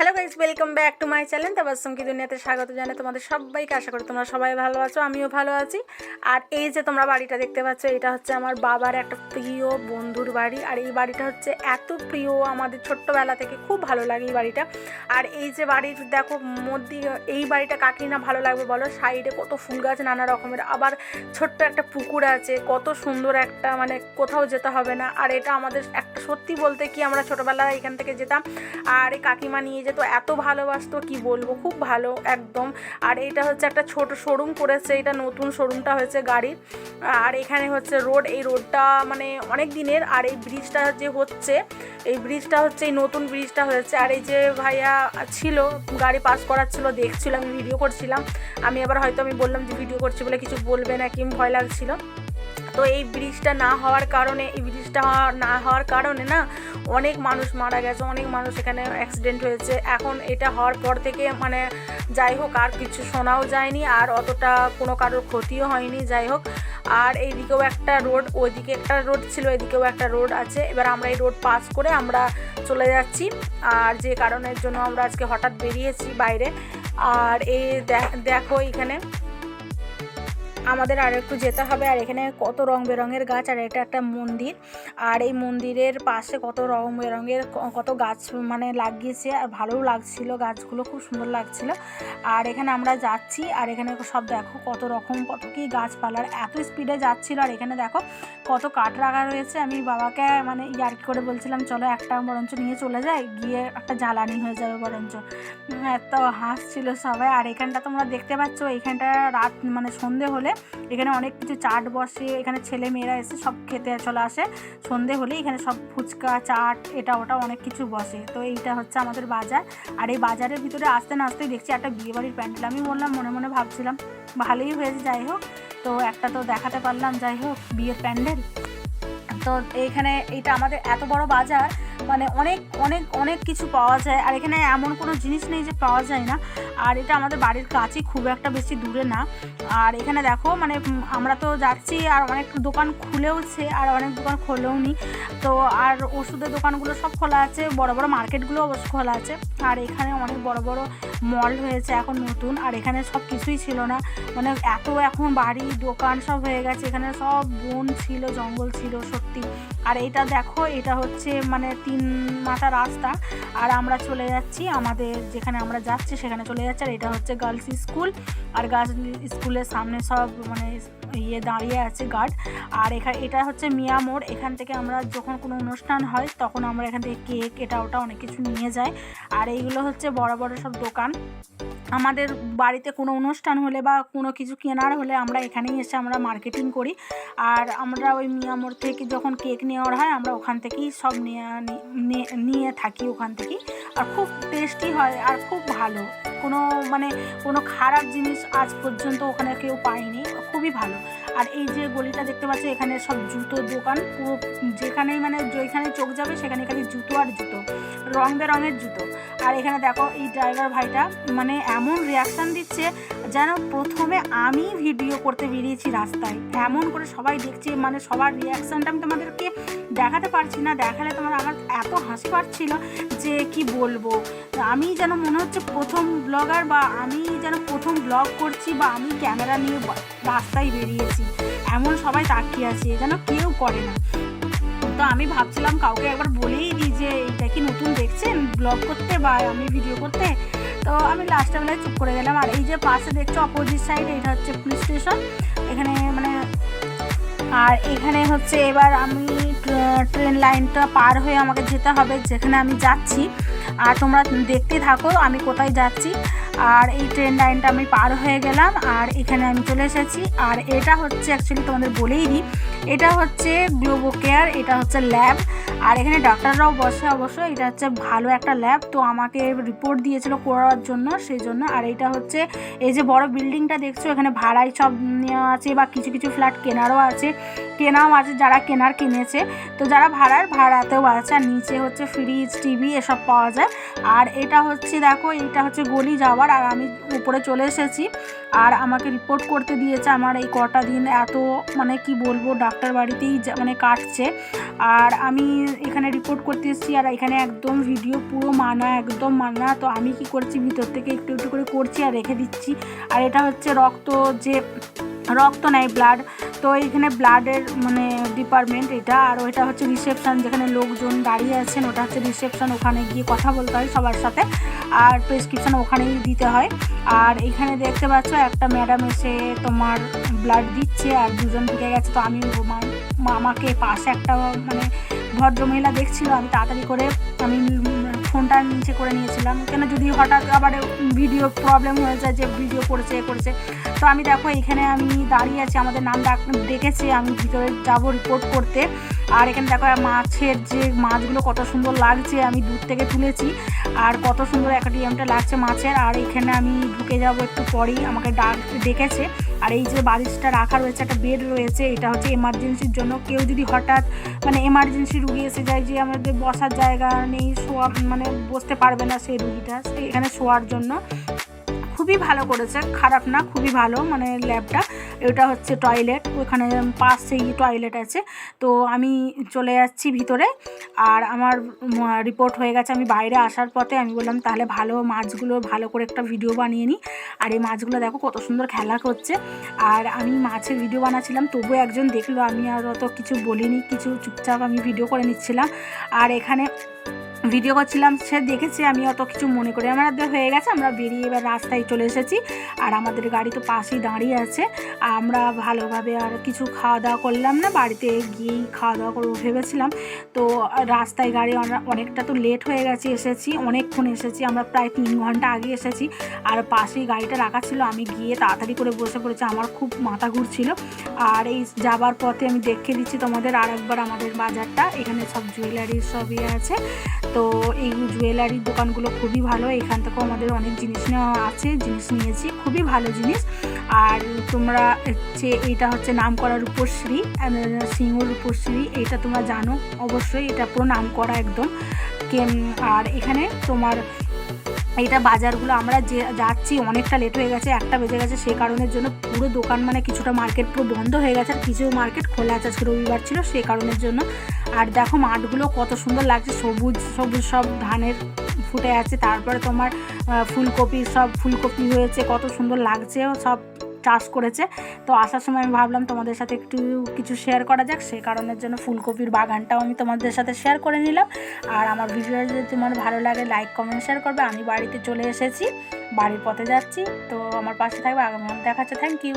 Hello guys, welcome back to my channel Tabassum কি দুনিয়াতে স্বাগত জানাই তোমাদের সবাইকে। আশা করি তোমরা সবাই ভালো আছো, আমিও ভালো আছি। আর এই যে তোমরা বাড়িটা দেখতে পাচ্ছ, এটা হচ্ছে আমার বাবার একটা প্রিয় বন্ধুর বাড়ি। আর এই বাড়িটা হচ্ছে এত প্রিয়, আমাদের ছোট্টবেলা থেকে খুব ভালো লাগে এই বাড়িটা। আর এই যে বাড়ির দেখো মধ্যে, এই বাড়িটা কাকে না ভালো লাগবে বলো? সাইডে কত ফুল গাছ নানা রকমের, আবার ছোট্ট একটা পুকুর আছে, কত সুন্দর একটা, মানে কোথাও যেতে হবে না। আর এটা আমাদের একটা সত্যি বলতে কি, আমরা ছোটোবেলায় এখান থেকে যেতাম আর এই কাকিমা নিয়ে যেত, এত ভালোবাসতো কি বলবো, খুব ভালো একদম। আর এটা হচ্ছে একটা ছোট শোরুম করেছে, এটা নতুন শোরুমটা হয়েছে গাড়ির। আর এখানে হচ্ছে রোড, এই রোডটা মানে অনেক দিনের। আর এই ব্রিজটা যে হচ্ছে, এই ব্রিজটা হচ্ছে এই নতুন ব্রিজটা হয়েছে। আর এই যে ভাইয়া ছিল, গাড়ি পাস করাচ্ছিল, দেখছিল, আমি ভিডিও করছিলাম। আমি বললাম যে ভিডিও করছি বলে কিছু বলবে নাকি, ভয় লাগছিল। তো এই ব্রিজটা না হওয়ার কারণে, না অনেক মানুষ মারা গেছে, অনেক মানুষ এখানে অ্যাক্সিডেন্ট হয়েছে। এখন এটা হওয়ার পর থেকে মানে যাই হোক আর কিছু শোনাও যায়নি, আর অতটা কোনো কারোর ক্ষতিও হয়নি, যাই হোক। আর এইদিকেও একটা রোড, ওইদিকে একটা রোড ছিল, এদিকেও একটা রোড আছে। এবার আমরা এই রোড পাস করে আমরা চলে যাচ্ছি, আর যে কারণের জন্য আমরা আজকে হঠাৎ বেরিয়েছি বাইরে। আর এই দেখো এখানে আমাদের আর একটু যেতে হবে। আর এখানে কত রং বেরঙের গাছ, আর এটা একটা মন্দির। আর এই মন্দিরের পাশে কত রং বেরঙের কত গাছ মানে লাগিয়েছে, আর ভালোও লাগছিল, গাছগুলো খুব সুন্দর লাগছিল। আর এখানে আমরা যাচ্ছি, আর এখানে সব দেখো কত রকম কত কি গাছপালার, এত স্পিডে যাচ্ছিল। আর এখানে দেখো কত কাঠ রাখা রয়েছে। আমি বাবাকে মানে ইয়ার্কি করে বলছিলাম চলো একটা বরঞ্চ নিয়ে চলে যায়, গিয়ে একটা জ্বালানি হয়ে যাবে বরঞ্চ। এত হাসছিল সবাই। আর এখানটা তোমরা দেখতে পাচ্ছ, এখানটা রাত মানে সন্ধে হলে এখানে অনেক কিছু চাট বসে, এখানে ছেলে মেয়েরা এসে সব খেতে চলে আসে। সন্ধে হলে এখানে সব ফুচকা চাট এটা ওটা অনেক কিছু বসে। তো এইটা হচ্ছে আমাদের বাজার। আর এই বাজারের ভিতরে আসতে না আসতেই দেখছি একটা বিয়েবাড়ির প্যান্ডেল। আমি বললাম, মনে মনে ভাবছিলাম ভালোই হয়েছে, যাই হোক, তো একটা তো দেখাতে পারলাম, যাই হোক, বিয়ের প্যান্ডেল। তো এইখানে এইটা আমাদের এত বড় বাজার, মানে অনেক অনেক অনেক কিছু পাওয়া যায়। আর এখানে এমন কোনো জিনিস নেই যে পাওয়া যায় না। আর এটা আমাদের বাড়ির কাছেই, খুব একটা বেশি দূরে না। আর এখানে দেখো মানে আমরা তো যাচ্ছি, আর অনেক দোকান খুলেওছে আর অনেক দোকান খোলেও নি। তো আর ওষুধের দোকানগুলো সব খোলা আছে, বড় বড় মার্কেটগুলো অবশ্য খোলা আছে। আর এখানে অনেক বড় বড় মল হয়েছে এখন নতুন। আর এখানে সব কিছুই ছিল না, মানে এত এখন বাড়ি দোকান সব হয়ে গেছে। এখানে সব বন ছিল, জঙ্গল ছিল সত্যি। আর এটা দেখো, এটা হচ্ছে মানে 3 মাথা রাস্তা। আর আমরা চলে যাচ্ছি, আমাদের যেখানে আমরা যাচ্ছি সেখানে চলে যাচ্ছি। আর এটা হচ্ছে গার্লস স্কুল। আর গার্লস স্কুলের সামনে সব মানে দাঁড়িয়ে আছে গার্ড। আর এটা হচ্ছে মিয়া মোড়। এখান থেকে আমরা যখন কোনো অনুষ্ঠান হয় তখন আমরা এখান থেকে কেক এটা ওটা অনেক কিছু নিয়ে যাই। আর এইগুলো হচ্ছে বড় বড় সব দোকান। আমাদের বাড়িতে কোনো অনুষ্ঠান হলে বা কোনো কিছু কেনার হলে আমরা এখানেই এসে আমরা মার্কেটিং করি। আর আমরা ওই মিয়া মোড় থেকে যখন কেক নেওয়ার হয় আমরা ওখান থেকেই সব নিয়ে থাকি ওখান থেকেই। আর খুব টেস্টি হয় আর খুব ভালো, কোনো খারাপ জিনিস আজ পর্যন্ত ওখানে কেউ পায়নি, খুবই ভালো। আর এই যে গলিটা দেখতে পাচ্ছ, এখানে সব জুতোর দোকান, পুরো যেখানেই মানে যেখানে চোখ যাবে সেখানে খালি জুতো আর জুতো, রং বেরঙের জুতো। আর এখানে দেখো এই ড্রাইভার ভাইটা মানে এমন রিয়াকশান দিচ্ছে যেন প্রথমে আমি ভিডিও করতে বেরিয়েছি রাস্তায়, এমন করে সবাই দেখছে। মানে সবার রিয়াকশানটা আমি তোমাদেরকে দেখাতে পারছি না, দেখালে আমার এত হাসি পাচ্ছিল যে কি বলবো। আমি যেন মনে হচ্ছে প্রথম ব্লগার, বা আমি যেন প্রথম ব্লগ করছি, বা আমি ক্যামেরা নিয়ে রাস্তায় বেরিয়েছি, এমন সবাই তাকিয়ে আছে, যেন কেউ করে না। তো আমি ভাবছিলাম কাউকে একবার বলেই দিই যে এইটা কি নতুন দেখছেন ব্লগ করতে বা আমি ভিডিও করতে। তো আমি লাস্টের বেলায় চুপ করে গেলাম। আর এই যে পাশে দেখছো অপোজিট সাইডে, এটা হচ্ছে পুলিশ স্টেশন এখানে মানে। আর এখানে হচ্ছে এবার আমি ট্রেন লাইনটা পার হয়ে আমাকে যেতে হবে যেখানে আমি যাচ্ছি। আর তোমরা দেখতে থাকো আমি কোথায় যাচ্ছি। আর এই ট্রেন লাইনটা আমি পার হয়ে গেলাম, আর এখানে আমি চলে এসেছি। আর এটা হচ্ছে অ্যাকচুয়ালি তোমাদের বলেই দিই, এটা হচ্ছে গ্লোবো কেয়ার, এটা হচ্ছে ল্যাব। আর এখানে ডাক্তাররাও বসে অবশ্য, এটা হচ্ছে ভালো একটা ল্যাব। তো আমাকে রিপোর্ট দিয়েছিল করার জন্য, সেই জন্য। আর এটা হচ্ছে এই যে বড় বিল্ডিংটা দেখছো, এখানে ভাড়ায় সব নেওয়া আছে, বা কিছু কিছু ফ্ল্যাট কেনাও আছে, যারা কিনেছে। তো যারা ভাড়াতেও আছে। আর নিচে হচ্ছে ফ্রিজ টিভি এসব পাওয়া যায়। আর এটা হচ্ছে দেখো, এটা হচ্ছে গলি যাওয়ার। আর আমি উপরে চলে এসেছি। আর আমাকে রিপোর্ট করতে দিয়েছে। আমার এই কটা দিন এত মানে কি বলবো, ডাক্তার বাড়িতেই মানে কাটছে। আর আমি এখানে রিপোর্ট করতে এসেছি, আর এখানে একদম ভিডিও পুরো মানা, একদম মানা। তো আমি কি করছি, ভিতর থেকে একটু একটু করে করছি আর রেখে দিচ্ছি। আর এটা হচ্ছে রক্ত নেয়, ব্লাড। তো এইখানে ব্লাডের মানে ডিপার্টমেন্ট এটা। আর ওইটা হচ্ছে রিসেপশন, যেখানে লোকজন দাঁড়িয়ে আছেন, ওটা হচ্ছে রিসেপশন। ওখানে গিয়ে কথা বলতে হয় সবার সাথে, আর প্রেসক্রিপশন ওখানেই দিতে হয়। আর এখানে দেখতে পাচ্ছ একটা ম্যাডাম এসে তোমার ব্লাড দিচ্ছে, আর দুজন ঢুকে গেছে। তো আমি আমাকে পাশে একটা মানে ভদ্রমহিলা দেখছিল, আমি তাড়াতাড়ি করে আমি ফোনটা নিচে করে নিয়েছিলাম, কেন যদি হঠাৎ আবার ভিডিও প্রবলেম হয়ে যায় যে ভিডিও করছে। তো আমি দেখো এখানে আমি দাঁড়িয়ে আছি, আমাদের নাম ডেকেছে, আমি ভিতরে যাব রিপোর্ট করতে। আর এখানে দেখো মাছের যে মাছগুলো কত সুন্দর লাগছে, আমি দূর থেকে তুলেছি। আর কত সুন্দর অ্যাকোয়ারিয়ামটা লাগছে মাছের। আর এখানে আমি ঢুকে যাব একটু পরেই, আমাকে ডেকেছে। আর এই যে বালিশটা রাখা রয়েছে, একটা বেড রয়েছে, এটা হচ্ছে এমার্জেন্সির জন্য। কেউ যদি হঠাৎ মানে এমার্জেন্সি রুগী এসে যায়, যে আমাদের বসার জায়গা নেই, শোয়া মানে বসতে পারবে না সেই রুগীটা, এখানে শোয়ার জন্য খুবই ভালো করেছে, খারাপ না, খুবই ভালো মানে ল্যাবটা। এটা হচ্ছে টয়লেট, ওখানে পাশেই টয়লেট আছে। তো আমি চলে যাচ্ছি ভিতরে। আর আমার রিপোর্ট হয়ে গেছে। আমি বাইরে আসার পথে আমি বললাম তাহলে মাছগুলো ভালো করে একটা ভিডিও বানিয়ে নিই। আর এই মাছগুলো দেখো কত সুন্দর খেলা করছে। আর আমি মাছের ভিডিও বানাচ্ছিলাম, তবুও একজন দেখলো, আমি আর অত কিছু বলিনি, কিছু চুপচাপ আমি ভিডিও করে নিচ্ছিলাম। আর এখানে ভিডিও করছিলাম, সে দেখেছে, আমি অত কিছু মনে করি। আমাদের হয়ে গেছে, আমরা বেরিয়ে এবার রাস্তায় চলে এসেছি। আর আমাদের গাড়ি তো পাশেই দাঁড়িয়ে আছে। আমরা ভালোভাবে আর কিছু খাওয়া দাওয়া করলাম না, বাড়িতে গিয়েই খাওয়া দাওয়া করবো ভেবেছিলাম। তো রাস্তায় গাড়ি অনেকটা তো লেট হয়ে গেছে, অনেকক্ষণ এসেছি, আমরা প্রায় 3 ঘন্টা আগে এসেছি। আর পাশেই গাড়িটা রাখা ছিল, আমি গিয়ে তাড়াতাড়ি করে বসে পড়েছি, আমার খুব মাথা ঘুরছিল। আর এই যাবার পথে আমি দেখিয়ে দিচ্ছি তোমাদের আর একবার আমাদের বাজারটা। এখানে সব জুয়েলারির সবই আছে। তো এই জুয়েলারির দোকানগুলো খুবই ভালো, এখান থেকেও আমাদের অনেক জিনিস নেওয়া আছে, জিনিস নিয়েছি, খুবই ভালো জিনিস। আর তোমরা হচ্ছে এইটা হচ্ছে নাম করা রূপশ্রী, সিঙ্গুর রূপশ্রী, এটা তোমরা জানো অবশ্যই, এটা পুরো নাম করা একদম। আর এখানে তোমার এইটা বাজারগুলো আমরা যে যাচ্ছি, অনেকটা লেট হয়ে গেছে, 1টা বেজে গেছে, সেই কারণের জন্য পুরো দোকান মানে কিছুটা মার্কেট পুরো বন্ধ হয়ে গেছে, আর কিছু মার্কেট খোলা আছে, আজকে রবিবার ছিল সেই কারণের জন্য। আর দেখো মাঠগুলো কত সুন্দর লাগছে, সবুজ সবুজ সব ধানের ফুটে আছে। তারপরে তোমার ফুলকপি হয়েছে, কত সুন্দর লাগছে, সব চাষ করেছে। তো আসার সময় আমি ভাবলাম তোমাদের সাথে একটু কিছু শেয়ার করা যাক, সেই কারণের জন্য ফুলকপির বাগানটাও আমি তোমাদের সাথে শেয়ার করে নিলাম। আর আমার ভিডিওটা যদি তোমার ভালো লাগে লাইক কমেন্ট শেয়ার করবে। আমি বাড়িতে চলে এসেছি, বাড়ির পথে যাচ্ছি, তো আমার পাশে থাকবে, আগামী দেখা হচ্ছে। Thank you.